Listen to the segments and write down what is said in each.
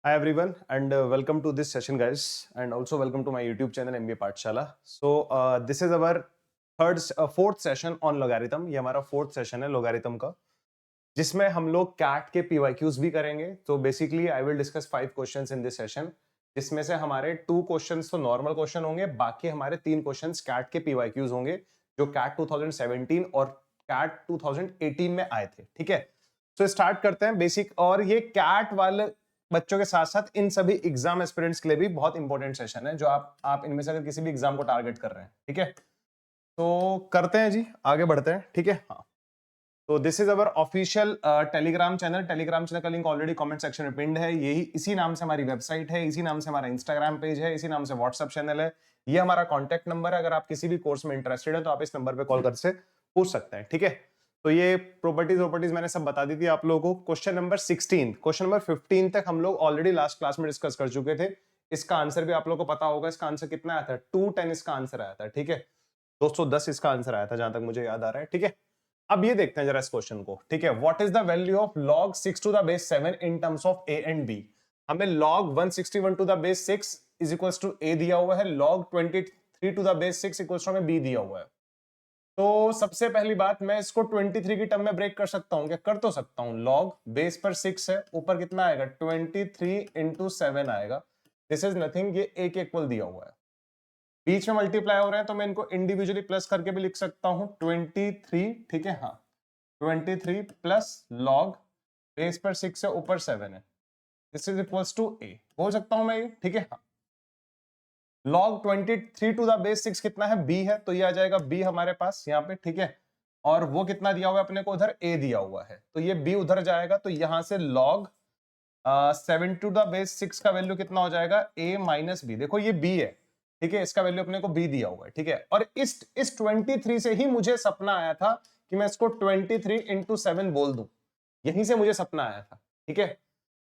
Hi everyone and welcome to this session guys and also welcome to my YouTube channel MBA पाठशाला. So this is our fourth session on logarithm. ये हमारा fourth session है logarithm का जिसमें हम लोग CAT के PYQs भी करेंगे. तो basically I will discuss 5 questions in this session जिसमें से हमारे 2 questions तो normal question होंगे, बाकी हमारे 3 questions CAT के PYQs होंगे जो CAT 2017 और CAT 2018 में आए थे. ठीक है, तो स्टार्ट करते हैं बेसिक. और ये CAT वाले बच्चों के साथ साथ इन सभी एग्जाम एस्पिरेंट्स के लिए भी बहुत इंपॉर्टेंट सेशन है जो आप इनमें से अगर किसी भी एग्जाम को टारगेट कर रहे हैं. ठीक है, तो करते हैं जी, आगे बढ़ते हैं. ठीक है, हाँ. तो this is our official Telegram channel. Telegram channel का लिंक ऑलरेडी कमेंट सेक्शन में पिन्ड है. यही इसी नाम से हमारी वेबसाइट है, इसी नाम से हमारा इंस्टाग्राम पेज है, इसी नाम से व्हाट्सएप चैनल है. ये हमारा कॉन्टैक्ट नंबर है. अगर आप किसी भी कोर्स में इंटरेस्टेड है तो आप इस नंबर पे कॉल कर से पूछ सकते हैं. ठीक है, तो ये प्रॉपर्टीज मैंने सब बता दी थी आप लोगों को. क्वेश्चन नंबर 16, क्वेश्चन नंबर 15 तक हम लोग ऑलरेडी लास्ट क्लास में डिस्कस कर चुके थे. इसका आंसर भी आप लोगों को पता होगा. इसका आंसर कितना आया था? 210 इसका आंसर आया था. ठीक है, 210 इसका आंसर आया था जहां तक मुझे याद आ रहा है. ठीक है, अब ये देखते हैं जरा इस क्वेश्चन को. ठीक है, what is the value of log 6 to the base 7 in terms of a and b. हमें log 161 to the base 6 is equals to a दिया हुआ है, log 23 to the base 6 equals to हमें b दिया हुआ है. तो सबसे पहली बात, मैं इसको 23 की टर्म में ब्रेक कर सकता हूं क्या? कर तो सकता हूं. log बेस पर 6 है, ऊपर कितना आएगा? 23 इंटू 7 आएगा. दिस इज नथिंग, ये a के इक्वल दिया हुआ है. बीच में मल्टीप्लाई हो रहे हैं तो मैं इनको इंडिविजुअली प्लस करके भी लिख सकता हूं. 23, ठीक है, हाँ, 23 प्लस log बेस पर 6 है, ऊपर 7 है. This is equals to a. बोल सकता हूं मैं ये. ठीक है, हाँ. log 23 टू द बेस 6 कितना है? b है, तो ये आ जाएगा b हमारे पास यहाँ पे. ठीक है, और वो कितना दिया हुआ है अपने को? उधर a दिया हुआ है, तो ये b उधर जाएगा. तो यहां से log 7 टू द बेस 6 का वैल्यू कितना हो जाएगा? a minus b. देखो ये b है, ठीक है, इसका वैल्यू अपने को b दिया हुआ है. ठीक है, और इस 23 से ही मुझे सपना आया था कि मैं इसको 23 इंटू 7 बोल दूं. यहीं से मुझे सपना आया था. ठीक है,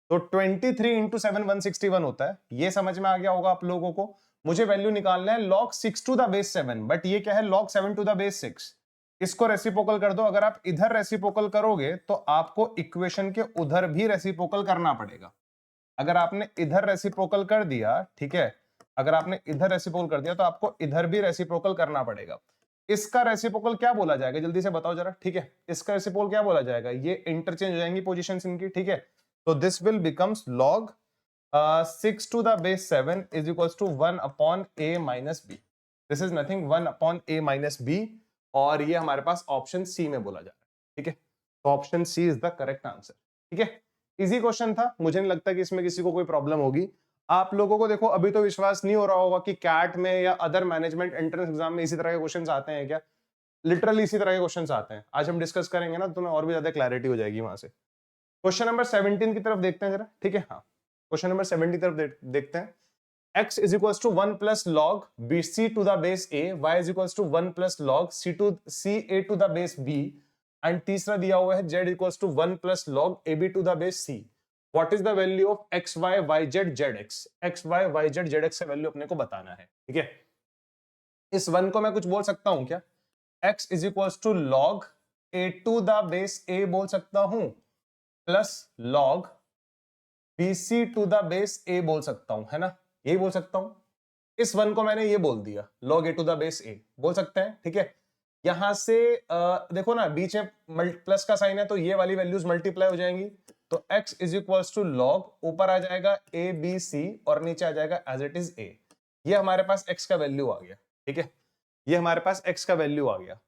तो 23 इंटू 7 161 होता है. ये समझ में आ गया होगा आप लोगों को. मुझे वैल्यू निकालना है log 6 to the base 7, but ये क्या है? log 7 to the base 6. इसको रेसिप्रोकल कर दो. अगर आप इधर रेसिप्रोकल करोगे तो आपको इक्वेशन के उधर भी रेसिप्रोकल करना पड़ेगा. अगर आपने इधर रेसिप्रोकल कर दिया, ठीक है, अगर आपने इधर रेसिप्रोकल कर दिया तो आपको इधर भी रेसिप्रोकल करना पड़ेगा. इसका रेसिप्रोकल क्या बोला जाएगा? जल्दी से बताओ जरा. ठीक है, इसका रेसिप्रोकल क्या बोला जाएगा? ये इंटरचेंज हो जाएंगी पोजीशंस इनकी. ठीक है, तो this will becomes log 6 to the base 7 is equals to 1 upon a minus b. This is nothing, 1 upon a minus b. और ये हमारे पास ऑप्शन सी में बोला जा रहा है. ठीक है, तो option C is the correct answer. ठीक है, इजी क्वेश्चन था. मुझे नहीं लगता कि इसमें किसी को कोई प्रॉब्लम होगी. आप लोगों को देखो अभी तो विश्वास नहीं हो रहा होगा कि कैट में या अदर मैनेजमेंट एंट्रेंस एग्जाम में इसी तरह के क्वेश्चंस आते हैं क्या. लिटरली इसी तरह के क्वेश्चंस आते हैं. आज हम डिस्कस करेंगे ना, तो तुम्हें और भी ज्यादा क्लैरिटी हो जाएगी वहां से. क्वेश्चन नंबर 17 की तरफ देखते हैं जरा. ठीक है, हाँ, क्वेश्चन नंबर 17 की तरफ देखते हैं. x is equals to 1 plus log bc to the base a, y is equals to 1 plus log ca to the base b, and तीसरा दिया हुआ है z equals to 1 plus log ab to the base c. What is the value of x, y, yz, zx? x, y, yz, zx का value अपने को बताना है. ठीक है, इस 1 को मैं कुछ बोल सकता हूं क्या? x is equals to log a to the base a बोल सकता हूं, plus log bc to the base a बोल सकता हूं, है ना, यही बोल सकता हूं. इस 1 को मैंने ये बोल दिया, log a to the base a बोल सकते हैं. ठीक है, यहां से देखो ना, बीच में प्लस का साइन है तो ये वाली वैल्यूज मल्टीप्लाई हो जाएंगी. तो x is equals to log, ऊपर आ जाएगा a b c और नीचे आ जाएगा एज इट इज a. ये हमारे पास x का वैल्यू आ गया. ठीक है, ये हमारे पास x का वैल्यू आ गया.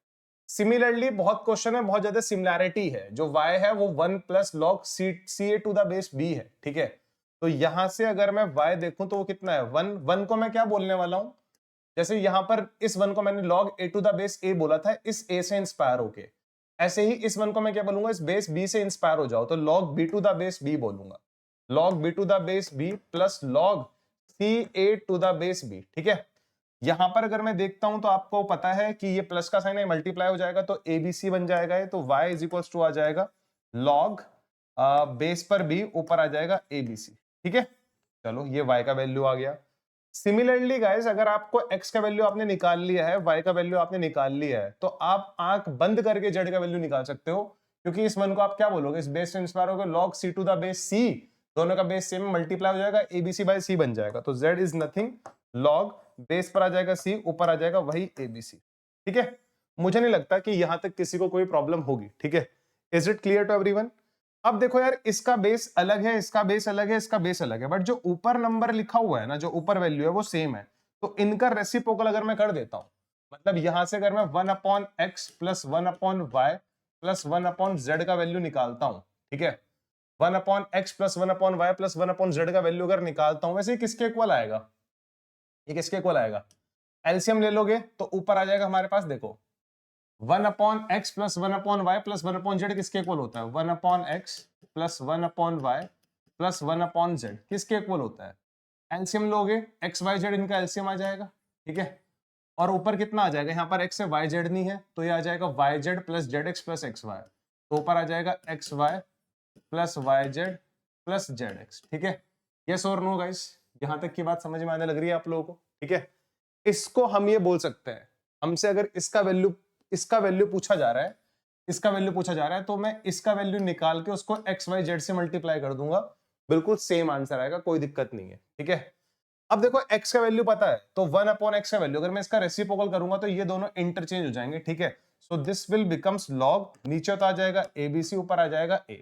सिमिलरली बहुत क्वेश्चन में बहुत ज्यादा सिमिलैरिटी है. जो y है वो 1 plus log ca to the base b है. ठीक है, तो यहां से अगर मैं y देखूं तो वो कितना है? 1 को मैं क्या बोलने वाला हूं? जैसे यहां पर इस 1 को मैंने log a to the base a बोला था, इस a से इंस्पायर होके. ऐसे ही इस 1 को मैं क्या बोलूंगा? इस बेस b से इंस्पायर हो जाओ तो log b to the base b बोलूंगा. log b to the base b plus log ca to the base b. ठीक है, यहां पर अगर मैं देखता हूं तो आपको पता है कि ये प्लस का साइन है, मल्टीप्लाई हो जाएगा तो एबीसी बन जाएगा ये. तो y इज इक्वल्स टू आ जाएगा log बेस पर b, ऊपर आ जाएगा एबीसी. ठीक है, चलो ये y का वैल्यू आ गया. सिमिलरली गाइस, अगर आपको x का वैल्यू आपने निकाल लिया है, y का वैल्यू आपने निकाल लिया है, तो आप आंख बंद करके z का वैल्यू निकाल सकते हो. क्योंकि इस 1 को आप क्या बोलोगे? इस बेस से इंस्पायर होगा log c to the base c, दोनों का बेस सेम मल्टीप्लाई हो जाएगा, एबीसी बाय सी बन जाएगा। तो z is nothing log base पर आ जाएगा c, ऊपर आ जाएगा वही एबीसी। ठीक है, मुझे नहीं लगता कि यहां तक किसी को कोई प्रॉब्लम होगी। ठीक है, is it clear to everyone? अब देखो यार, इसका बेस अलग है, इसका बेस अलग है, इसका बेस अलग है, बट जो ऊपर नंबर लिखा हुआ है ना, जो ऊपर वैल्यू है वो सेम है। तो इनका रेसिप्रोकल अगर मैं कर देता हूं, मतलब यहां से अगर मैं 1/x plus 1/y plus 1/z का वैल्यू निकालता हूं, ठीक है, 1/x plus 1/y plus 1/z का वैल्यू अगर निकालता हूं, वैसे ये किसके इक्वल आएगा? ये किसके इक्वल आएगा? एलसीएम ले लोगे तो ऊपर आ जाएगा हमारे पास, देखो 1/x plus 1/y plus 1/z किसके इक्वल होता है? 1/x plus 1/y plus 1/z किसके इक्वल होता है? एलसीएम लोगे, एक्स वाई जेड इनका एलसीएम आ जाएगा। ठीक है, और ऊपर कितना आ जाएगा? यहाँ पर एक्स है, वाई जेड नहीं है, तो ये आ जाएगा Y Z plus Z X plus X Y. तो ऊपर आ जाएगा x Y plus Y Z plus Z X. ठीक है, यस और नो गाइस? यहां तक की बात समझ में आने लग रही है आप लोगों को? ठीक है, इसको हम ये बोल सकते हैं, हमसे अगर इसका वैल्यू पूछा जा रहा है, इसका वैल्यू पूछा जा रहा है, तो मैं इसका वैल्यू निकाल के उसको एक्स वाई जेड से मल्टीप्लाई कर दूंगा, बिल्कुल सेम आंसर आएगा, कोई दिक्कत नहीं है। ठीक है, अब देखो x का वैल्यू पता है, तो 1/x का वैल्यू अगर मैं इसका रेसिप्रोकल करूंगा तो ये दोनों इंटरचेंज हो जाएंगे। ठीक है, so this will becomes log, नीचे तो आ जाएगा abc, ऊपर आ जाएगा a।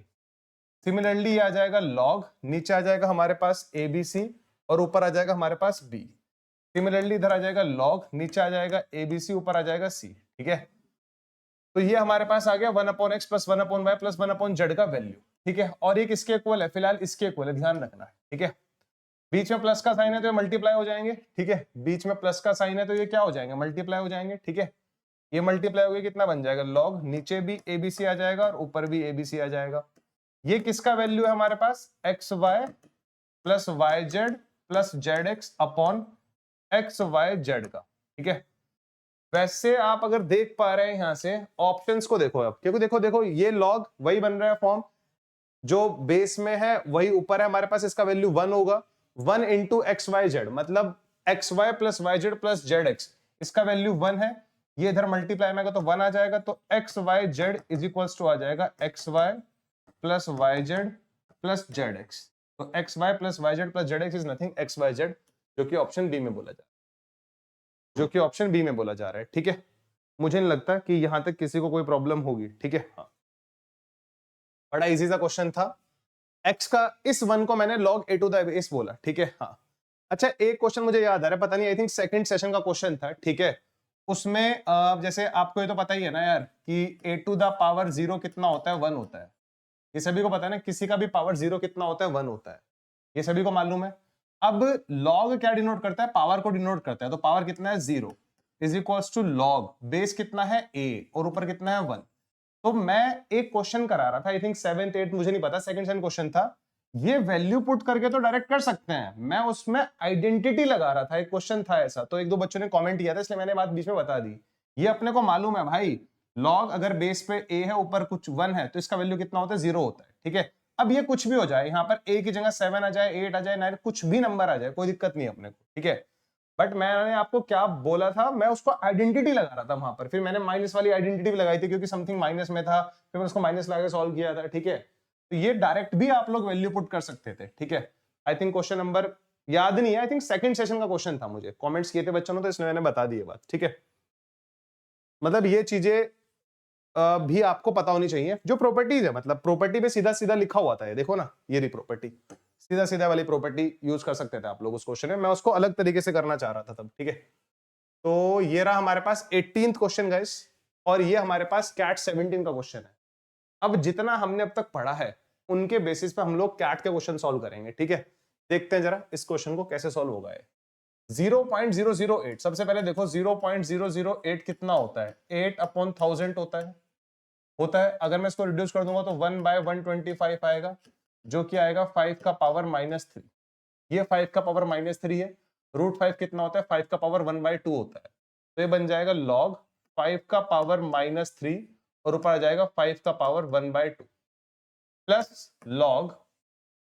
सिमिलरली ये आ जाएगा log, नीचे आ जाएगा हमारे पास abc और ऊपर आ जाएगा हमारे पास b। सिमिलरली इधर आ जाएगा log, नीचे आ जाएगा abc, ऊपर आ जाएगा c। ठीक है, तो ये हमारे पास आ गया 1/x plus 1/y plus 1/z का वैल्यू। ठीक है, और ये किसके इक्वल है? फिलहाल इसके इक्वल है, ध्यान रखना। ठीक है, बीच में प्लस का साइन है तो ये मल्टीप्लाई हो जाएंगे। ठीक है, बीच में प्लस का साइन है तो ये क्या हो जाएंगे? मल्टीप्लाई हो जाएंगे। ठीक है, ये मल्टीप्लाई हो गया, कितना बन जाएगा? log, नीचे भी abc आ जाएगा और ऊपर भी abc आ जाएगा। ये किसका वैल्यू है हमारे पास? X Y plus Y Z plus Z x upon x Y z का। ठीक है, वैसे आप अगर देख पा रहे हैं यहां से ऑप्शंस को देखो अब, क्योंकि देखो देखो ये log वही बन रहा है फॉर्म, जो बेस में है वही ऊपर है हमारे पास, इसका वैल्यू 1 होगा। 1 इंटू एक्स वाई जेड, मतलब X Y plus Y Z plus Z X, इसका वैल्यू 1 है। ये इधर मल्टीप्लाई में तो 1 आ जाएगा, तो x Y z is equals to आ जाएगा x Y plus Y Z plus Z x. तो x Y plus Y Z plus Z x is nothing x Y z, जो कि ऑप्शन बी में बोला जा रहा है, जो कि ऑप्शन बी में बोला जा रहा है। ठीक है, मुझे नहीं लगता कि यहां तक किसी को कोई प्रॉब्लम होगी। ठीक है, हाँ, बड़ा इजी सा क्वेश्चन था। x का इस 1 को मैंने log a to the base बोला। ठीक है, हाँ, अच्छा एक क्वेश्चन मुझे याद आ रहा है, पता नहीं, आई थिंक सेकंड सेशन का क्वेश्चन था। ठीक है, उसमें जैसे आपको ये तो पता ही है ना यार कि a टू द पावर 0 कितना होता है? 1 होता है। ये सभी को पता है ना, किसी का भी पावर 0 कितना होता है? 1 होता है, ये सभी को मालूम है। अब log क्या डिनोट करता है? पावर को डिनोट करता है। तो पावर कितना है? 0 is equals to log base कितना है? a और ऊपर कितना है? 1। तो मैं एक क्वेश्चन करा रहा था, आई थिंक 7th 8th, मुझे नहीं पता, सेकंड सेशन क्वेश्चन था। ये वैल्यू पुट करके तो डायरेक्ट कर सकते हैं, मैं उसमें आइडेंटिटी लगा रहा था, एक क्वेश्चन था ऐसा, तो एक दो बच्चों ने कमेंट किया था, इसलिए मैंने बात बीच में बता दी। ये अपने को मालूम है भाई, लॉग अगर बेस पे a है, ऊपर कुछ 1 है, तो इसका वैल्यू कितना होता है? 0 होता है। ठीक है, अब ये कुछ भी हो जाए, यहाँ पर a की जगह 7 आ जाए, 8 आ जाए, 9, कुछ भी नंबर आ जाए, कोई दिक्कत नहीं है अपने को। ठीक है, बट मैंने आपको क्या बोला था? मैं उसको आइडेंटिटी लगा रहा था वहां पर, फिर मैंने माइनस वाली आइडेंटिटी भी लगाई थी क्योंकि समथिंग माइनस में था, फिर मैंने उसको माइनस लगा के सॉल्व किया था। ठीक है, तो ये डायरेक्ट भी आप लोग वैल्यू पुट कर सकते थे। ठीक है, आई थिंक क्वेश्चन नंबर याद नहीं है, आई थिंक सेकंड सेशन का क्वेश्चन था, मुझे कमेंट्स किए थे बच्चों ने, तो इसलिए मैंने बता दी बात। ठीक है, मतलब ये चीजें भी आपको पता होनी चाहिए, जो प्रॉपर्टीज है, मतलब प्रॉपर्टी पे सीधा सीधा लिखा हुआ था, ये देखो ना, ये रही प्रॉपर्टी, सीधा सीधा वाली प्रॉपर्टी यूज कर सकते थे आप लोग उस क्वेश्चन में, मैं उसको अलग तरीके से करना चाह रहा था तब। ठीक है, तो ये रहा हमारे पास 18th क्वेश्चन गाइस, और ये हमारे पास कैट 17 का क्वेश्चन है। अब जितना हमने अब तक पढ़ा है उनके बेसिस पे हम लोग कैट के क्वेश्चन सॉल्व करेंगे। ठीक है, देखते हैं जरा इस क्वेश्चन को कैसे सॉल्व होगा। 0.008, सबसे पहले देखो 0.008 कितना होता है? 8/1000 होता है। अगर मैं इसको रिड्यूस कर दूंगा तो 1/125 आएगा, जो कि आएगा 5 का पावर -3। ये 5 का पावर -3 है। √5 कितना होता है? 5 का पावर 1/2 होता है। तो ये बन जाएगा log 5 का पावर -3 और ऊपर आ जाएगा 5 का पावर 1/2 प्लस log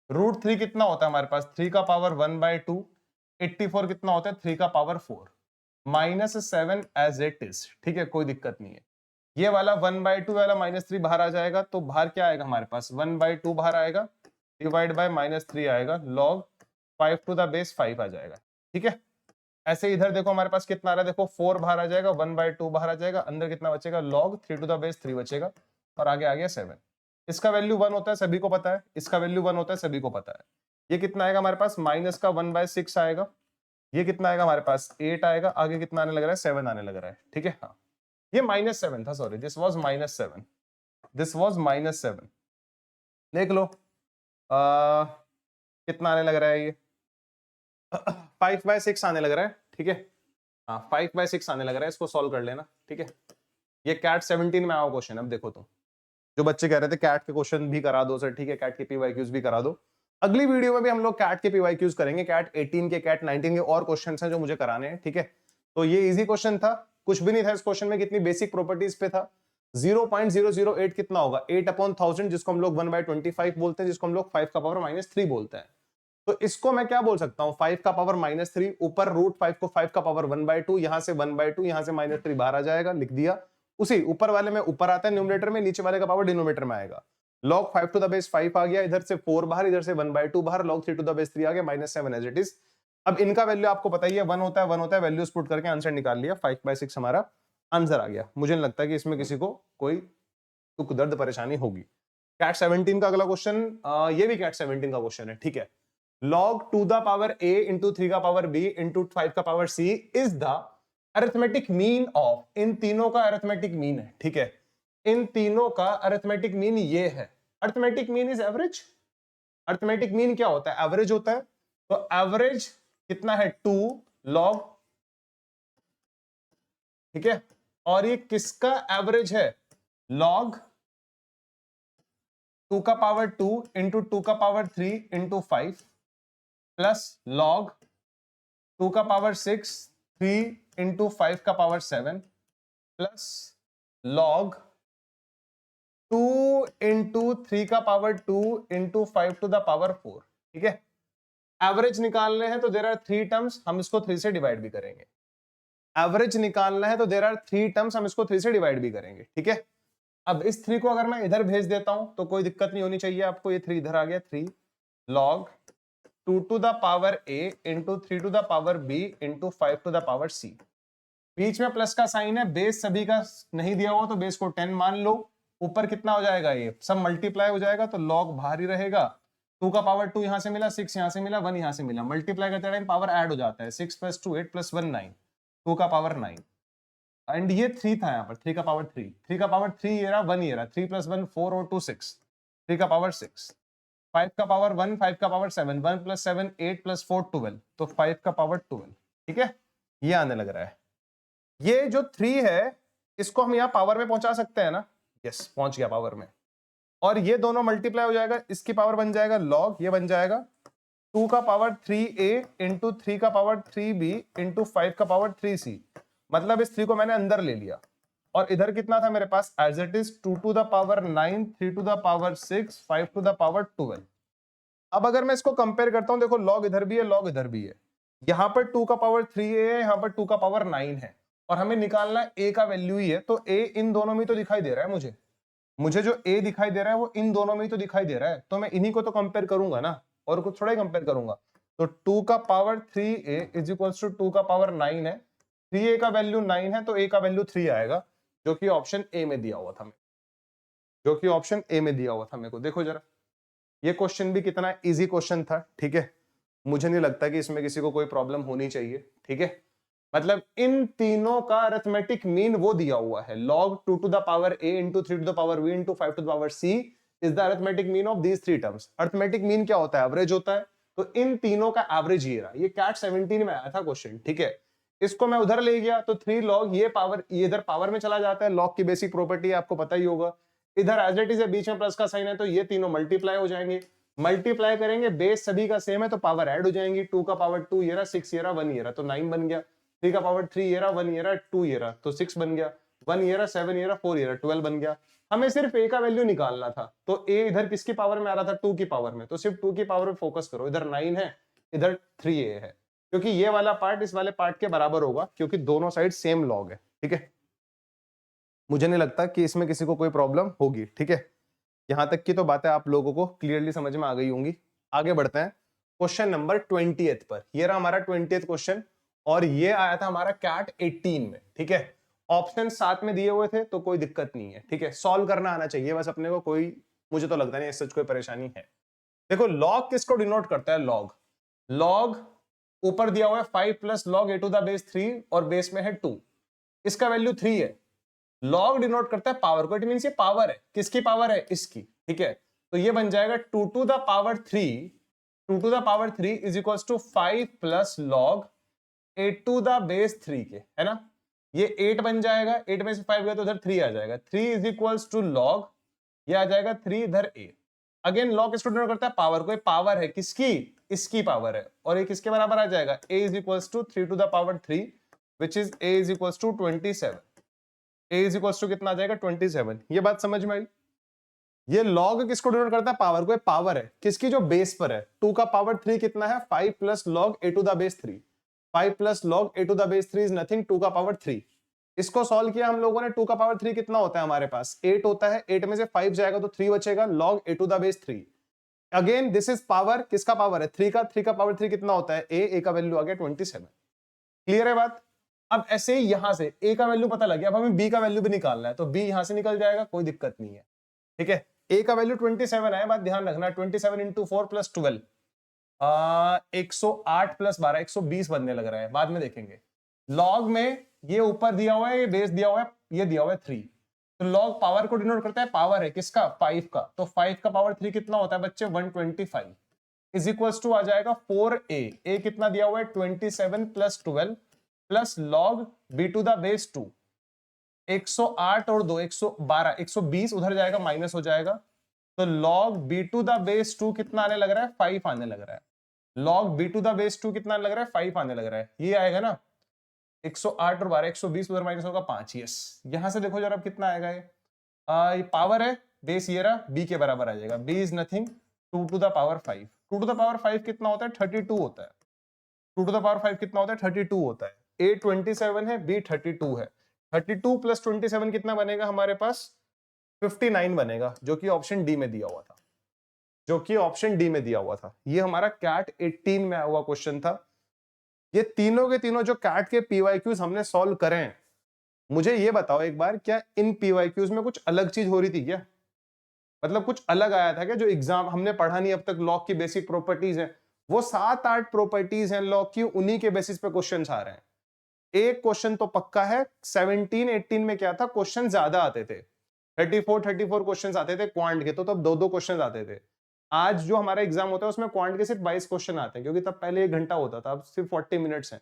√3 कितना होता है हमारे पास? 3 का पावर 1/2, 84 कितना होता है? 3 का पावर 4 -7 एज इट इज। ठीक है, कोई दिक्कत नहीं है। ये वाला 1/2 वाला -3 बाहर आ जाएगा, तो बाहर क्या आएगा हमारे पास? 1/2 बाहर आएगा, डिवाइड बाय -3 आएगा, log 5 टू द बेस 5 आ जाएगा। ठीक है, ऐसे इधर देखो हमारे पास कितना आ रहा है, देखो 4 बाहर आ जाएगा, 1/2 बाहर आ जाएगा, अंदर कितना बचेगा, log 3 टू द बेस 3 बचेगा, और आगे आ गया 7। इसका वैल्यू 1 होता है, सभी को पता है, इसका वैल्यू 1 होता है, सभी को पता है। ये कितना आएगा हमारे पास, माइनस का 1/6 आएगा, ये कितना आएगा हमारे पास 8 आएगा, आगे कितना आने लग रहा है, 7 आने लग रहा है। ठीक है, हाँ ये -7 था, sorry this was -7, this was -7। देख लो कितना आने लग रहा है, ये 5/6 आने लग रहा है। ठीक है, हाँ 5/6 आने लग रहा है, इसको सॉल्व कर लेना। ठीक है, ये कैट 17 में आओ क्वेश्चन। अब देखो तुम जो बच्चे कह रहे थे कैट के क्वेश्चन भी करा दो सर, ठीक है कैट के पीवाईक्यूज भी करा दो। अगली वीडियो में भी हम लोग कैट के पीवाईक्यूज करेंगे, कैट 18 के, कैट 19 के और क्वेश्चंस हैं जो मुझे कराने हैं। ठीक है, तो ये इजी क्वेश्चन था, कुछ भी नहीं था इस क्वेश्चन में, कितनी बेसिक प्रॉपर्टीज पे था। 0.008 कितना होगा, 8/1000, जिसको हम लोग 1/25 बोलते हैं, जिसको हम लोग 5 का पावर -3 बोलते हैं। तो इसको मैं क्या बोल सकता हूं, 5 का पावर -3, ऊपर √5 को 5 का पावर 1/2, यहां से 1/2, यहां से -3 बाहर आ जाएगा, लिख दिया। उसी ऊपर वाले में ऊपर आता है न्यूमरेटर में, नीचे वाले का पावर डिनोमिनेटर में आएगा। log 5 टू द बेस 5 आ गया, इधर से 4 बाहर, इधर से 1/2 बाहर, log 3 टू द बेस 3 आ गया, -7 एज इट इज। अब इनका वैल्यू आपको पता ही है, 1 होता है, 1 होता है, वैल्यूज पुट करके आंसर निकाल लिया, 5/6 हमारा आंसर आ गया। मुझे नहीं लगता कि इसमें किसी को कोई दुख दर्द परेशानी होगी। कैट 17 का अगला क्वेश्चन, ये भी कैट 17 का क्वेश्चन है। ठीक है, log 2 the power a into 3 का पावर b इंटू 5 का power c is the arithmetic mean of, इन तीनों का अरिथमेटिक मीन है। ठीक है, इन तीनों का अरिथमेटिक मीन ये है। Arithmetic mean is average. Arithmetic mean क्या होता है, एवरेज होता है। तो एवरेज कितना है, 2 log, ठीक है, और ये किसका एवरेज है, log 2 का पावर 2 इंटू 2 का पावर 3 इंटू 5 प्लस log 2 का पावर 6 3 इंटू 5 का पावर 7 प्लस log 2 इंटू 3 का power 2 into 5 to the power 4। ठीक है, एवरेज निकालने हैं तो देयर आर 3 टर्म्स, हम इसको 3 से डिवाइड भी करेंगे। एवरेज निकालना है तो देयर आर 3 टर्म्स, हम इसको 3 से डिवाइड भी करेंगे। ठीक है, अब इस 3 को अगर मैं इधर भेज देता हूं तो कोई दिक्कत नहीं होनी चाहिए आपको, ये 3 इधर आ गया, 3 log 2 to the power a into 3 to the power b into 5 to the power c। बीच में प्लस का साइन है, बेस सभी का नहीं दिया हुआ तो बेस को 10 मान लो। ऊपर कितना हो जाएगा, ये सब मल्टीप्लाई हो जाएगा तो log बाहर ही रहेगा। 2 का पावर 2 यहां से मिला, 6 यहां से मिला, 1 यहां से मिला, मल्टीप्लाई करते टाइम पावर ऐड हो जाता है, 6 + 2 8 + 1 9, 2 का पावर 9, एंड ये 3 था यहाँ पर, 3 का पावर 3, 3 का पावर 3 ये रहा, 1 ये रहा, 3 + 1 4 और 2 6, 3 का पावर 6, 5 का पावर 1, 5 का पावर 7, 1 + 7 8 + 4 12, तो 5 का पावर 12। ठीक है, ये आने लग रहा है। ये जो 3 है इसको हम यहाँ पावर में पहुंचा सकते हैं ना, यस पहुंच गया पावर में, और ये दोनों मल्टीप्लाई हो जाएगा, इसकी पावर बन जाएगा log, ये बन जाएगा 2 का पावर 3a इंटू 3 का पावर 3b इंटू 5 का पावर 3c। मतलब इस 3 को मैंने अंदर ले लिया, और इधर कितना था मेरे पास, as it is 2 to the power 9, 3 to the power 6, 5 to the power 12। अब अगर मैं इसको कंपेयर करता हूं, देखो log इधर भी है, log इधर भी है, यहां पर 2 का पावर 3a है, यहां पर 2 का पावर 9 है, और हमें निकालना a का वैल्यू ही है, तो a इन दोनों में तो दिखाई दे रहा है मुझे जो a दिखाई दे रहा है वो इन दोनों में ही तो दिखाई दे रहा है, तो मैं इन्हीं को तो कंपेयर करूंगा ना, और कुछ थोड़ा ही कंपेयर करूंगा। तो 2 का power 3a is equals to 2 का पावर 9 है, 3a का वैल्यू 9 है तो a का वैल्यू 3 आएगा, जो कि ऑप्शन ए में दिया हुआ था, जो कि ऑप्शन ए में दिया हुआ था मेरे को। देखो जरा, ये क्वेश्चन भी कितना इजी क्वेश्चन था। ठीक है, मुझे नहीं लगता कि इसमें किसी को कोई प्रॉब्लम होनी चाहिए। ठीक है, मतलब इन तीनों का अरिथमेटिक मीन वो दिया हुआ है, log 2 to the power a into 3 to the power b into 5 to the power c is the arithmetic mean of these 3 terms. Arithmetic mean क्या होता है, एवरेज होता है, तो इन तीनों का एवरेज ये रहा। ये कैट 17 में आया था क्वेश्चन। ठीक है, इसको मैं उधर ले गया तो 3 log, ये पावर ये इधर पावर में चला जाता है, log की बेसिक प्रॉपर्टी है, आपको पता ही होगा। इधर एज इट इज है, बीच में प्लस का साइन है, तो ये तीनों मल्टीप्लाई हो जाएंगे, मल्टीप्लाई करेंगे, बेस सभी का सेम है तो पावर ऐड हो जाएंगी, 2 का पावर 2 ये रहा, 6 ये रहा, 1 ये रहा, तो 9 बन गया, 3 का पावर 3 ये रहा, 1 ये रहा, 2 ये रहा, तो 6 बन गया, 1 ये रहा, 7 ये रहा, 4 ये रहा, 12 बन गया। हमें सिर्फ a का वैल्यू निकालना था, तो a इधर किसकी पावर में आ रहा था, 2 की पावर में, तो सिर्फ 2 की पावर में फोकस करो। इधर 9 है, इधर 3a है, क्योंकि ये वाला पार्ट इस वाले पार्ट के बराबर होगा, क्योंकि दोनों साइड सेम लॉग है। ठीक है, मुझे नहीं लगता कि इसमें किसी को कोई प्रॉब्लम होगी। ठीक है, यहां तक की तो बातें आप लोगों को क्लियरली समझ में आ गई होंगी। आगे बढ़ते हैं क्वेश्चन नंबर 20th पर। ये रहा हमारा 20th क्वेश्चन और ये आया था हमारा कैट 18 में। ठीक है, ऑप्शन साथ में दिए हुए थे तो कोई दिक्कत नहीं है। ठीक है, सॉल्व करना आना चाहिए बस अपने को, कोई मुझे तो लगता नहीं इससे कोई परेशानी है। देखो लॉग किसको डिनोट करता है, लॉग। लॉग ऊपर दिया हुआ है 5 plus log A to the base 3 और बेस में है 2, इसका वैल्यू 3 है। लॉग डिनोट करता है पावर को, इट मींस ये पावर है, किसकी पावर है, इसकी। ठीक है, तो ये बन जाएगा 2 to the power 3, 2 to the power 3 is equal to 5 plus log 8 to the base 3 के, है ना। ये 8 बन जाएगा, 8 में से 5 गया तो उधर 3 आ जाएगा, 3 इज इक्वल टू लॉग, ये आ जाएगा 3 इधर ए। अगेन लॉग किसको डिनोट करता है, पावर को, पावर है किसकी, इसकी पावर है, और ये किसके बराबर आ जाएगा, a is equal to 3 to the power 3 which is a is equal to 27। a is equal to कितना आ जाएगा 27। ये बात समझ में आई। ये लॉग किसको डिनोट करता है, पावर को, पावर है किसकी, जो बेस पर है। 2 का पावर 3 कितना है, 5 plus log A to the base 3। 5 plus log A to the base 3 is nothing 2 का पावर 3। इसको सॉल्व किया हम लोगों ने, 2 का पावर 3 कितना होता है हमारे पास, 8 होता है। 8 में से 5 जाएगा तो 3 बचेगा, log A to the base 3। Again this is power, किसका पावर है, 3 का। 3 का पावर 3 कितना होता है, ए का वैल्यू आ गया 27। क्लियर है बात। अब ऐसे ही यहां से ए का वैल्यू पता लग गया, अब हमें बी का वैल्यू भी निकालना है, तो बी यहां से निकल जाएगा, कोई दिक्कत नहीं है। ठीक है, ए का वैल्यू 27 है, बात ध्यान रखना, 27 इंटू 4 प्लस 12 108 प्लस 12 120 बनने लग रहा है, बाद में देखेंगे। लॉग में ये ऊपर दिया हुआ है, ये बेस दिया हुआ है, ये दिया हुआ है 3, तो लॉग पावर को डिनोट करता है, पावर है किसका, 5 का। तो 5 का पावर 3 कितना होता है बच्चे, 125 इज इक्वल्स टू आ जाएगा 4a। ए कितना दिया हुआ है 27 plus 12 plus log B to the base 2। 108 और 2 112, 120 उधर जाएगा, माइनस हो जाएगा, तो log b to the base 2 कितना आने लग रहा है, 5 आने लग रहा है। log b to the base 2 कितना लग रहा है, 5 आने लग रहा है। ये आएगा ना 108 और 12 120 उधर माइनस होगा 5। यस, यहां से देखो जरा कितना आएगा ये पावर है, बेस ये रहा, b के बराबर आ जाएगा। b is nothing 2 to the power 5। 2 to the power 5 कितना होता है, 32 होता है। 2 टू द पावर 5 कितना होता है, 32 होता है। a 27 है, b 32 है। 32 प्लस 27 कितना बनेगा हमारे पास, 59 बनेगा, जो कि ऑप्शन डी में दिया हुआ था, जो कि ऑप्शन डी में दिया हुआ था। ये हमारा कैट 18 में आया हुआ क्वेश्चन था। ये तीनों के तीनों जो कैट के पीवाईक्यूज हमने सॉल्व करे हैं, मुझे ये बताओ एक बार, क्या इन पीवाईक्यूज में कुछ अलग चीज हो रही थी क्या, मतलब कुछ अलग आया था क्या, जो एग्जाम हमने पढ़ा नहीं अब तक। लॉग की बेसिक प्रॉपर्टीज है, वो 7-8 प्रॉपर्टीज हैं लॉग की, उन्हीं के बेसिस पे क्वेश्चन आ रहे हैं। एक क्वेश्चन तो पक्का है, 17-18 में क्या था, क्वेश्चन ज्यादा आते थे, 34 क्वेश्चन आते थे क्वांट के, तो तब 2-2 क्वेश्चन आते थे। आज जो हमारा एग्जाम होता है उसमें क्वांट के सिर्फ 22 क्वेश्चन आते हैं, क्योंकि तब पहले 1 घंटा होता था, अब सिर्फ 40 मिनट्स हैं।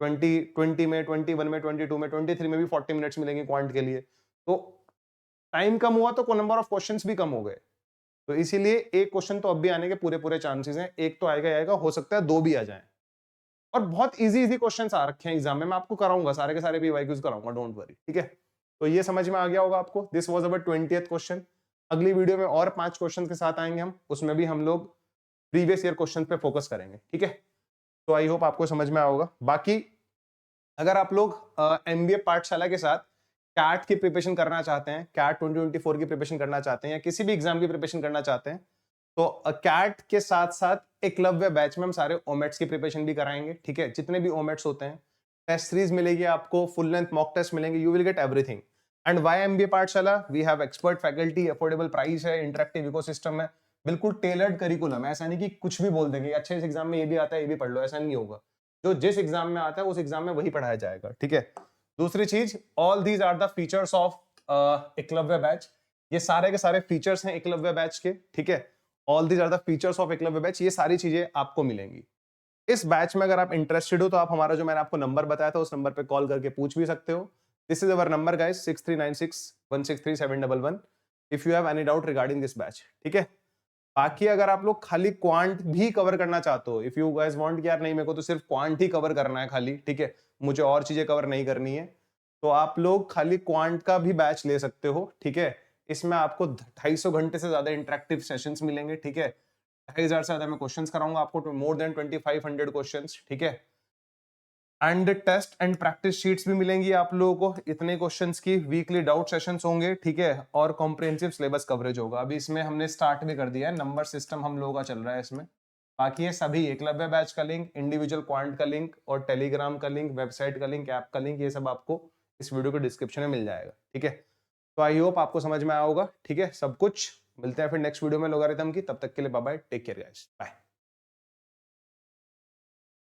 20 में, 21 में, 22 में, 23 में भी 40 मिनट्स मिलेंगे क्वांट के लिए। तो टाइम कम हुआ तो नंबर ऑफ क्वेश्चंस भी कम हो गए, तो इसीलिए एक क्वेश्चन तो अब भी आने के पूरे पूरे चांसेस हैं। एक तो आएगा ही आएगा, हो सकता है 2 भी आ जाएं। और बहुत इजी इजी क्वेश्चंस आ रखे हैं एग्जाम में, मैं आपको कराऊंगा, सारे के सारे पीवाईक्यूज कराऊंगा, डोंट वरी। ठीक है, तो ये समझ में आ गया होगा आपको। This was our 20th question. अगली वीडियो में और 5 क्वेश्चन के साथ आएंगे हम, उसमें भी हम लोग प्रीवियस ईयर क्वेश्चन पे फोकस करेंगे। ठीक है, तो आई होप आपको समझ में आया होगा। बाकी अगर आप लोग एमबीए पाठशाला के साथ कैट की प्रिपरेशन करना चाहते हैं, कैट 2024 की प्रिपरेशन करना चाहते हैं, या किसी भी एग्जाम की प्रिपरेशन करना चाहते हैं, तो कैट के साथ साथ एकलव्य बैच में हम सारे ओमेट्स की प्रिपरेशन भी कराएंगे। ठीक है, जितने भी ओमेट्स होते हैं, टेस्ट सीरीज मिलेगी आपको, फुल लेंथ मॉक टेस्ट मिलेंगे, you will get everything. And why MBA Pathshala, we have expert faculty, affordable price है, इंटरेक्टिव इकोसिस्टम है, बिल्कुल टेलर्ड करिकुलम है। ऐसा नहीं कि कुछ भी बोल देंगे, अच्छे इस एग्जाम में ये भी आता है ये भी पढ़ लो, ऐसा नहीं होगा। जो जिस एग्जाम में आता है उस एग्जाम में वही पढ़ाया जाएगा। ठीक है, दूसरी चीज, all these are the features of Eklavya batch. ये सारे के सारे फीचर्स हैं एकलव्य बैच के। ठीक है, all these are the features of Eklavya batch, ये सारी चीजें आपको मिलेंगी इस बैच में। अगर आप इंटरेस्टेड हो तो आप हमारा जो मैंने आपको नंबर बताया था उस नंबर पे कॉल करके पूछ भी सकते हो। This is our number guys, 6396163711 if you have any doubt regarding this batch. ठीक है, बाकी अगर आप लोग खाली क्वांट भी कवर करना चाहते हो, इफ यू गाइस वांट कि यार नहीं मेरे को तो सिर्फ क्वांट ही कवर करना है खाली, ठीक है, मुझे और चीजें कवर नहीं करनी है, तो आप लोग खाली क्वांट का भी बैच ले सकते हो। ठीक है, इसमें आपको 250 घंटे से ज्यादा इंटरेक्टिव सेशंस मिलेंगे। ठीक है, 2500 से ज्यादा मैं क्वेश्चंस कराऊंगा आपको, मोर देन 2500 क्वेश्चंस। ठीक है, and test and practice sheets भी मिलेंगी आप लोगों को इतने क्वेश्चंस की, वीकली डाउट सेशंस होंगे, ठीक है, और कॉम्प्रिहेंसिव सिलेबस कवरेज होगा। अभी इसमें हमने स्टार्ट भी कर दिया है, नंबर सिस्टम हम लोगों का चल रहा है इसमें। बाकी ये सभी एकलव्य बैच का लिंक, इंडिविजुअल क्वांट का लिंक और टेलीग्राम का लिंक, वेबसाइट का लिंक, ऐप का लिंक, ये सब आपको इस वीडियो के डिस्क्रिप्शन में मिल जाएगा, ठीक है। तो आई होप आपको समझ में आया होगा, ठीक है, सब कुछ। मिलते हैं फिर नेक्स्ट वीडियो में लोगारिथम की, तब तक के लिए bye bye, take care guys, bye.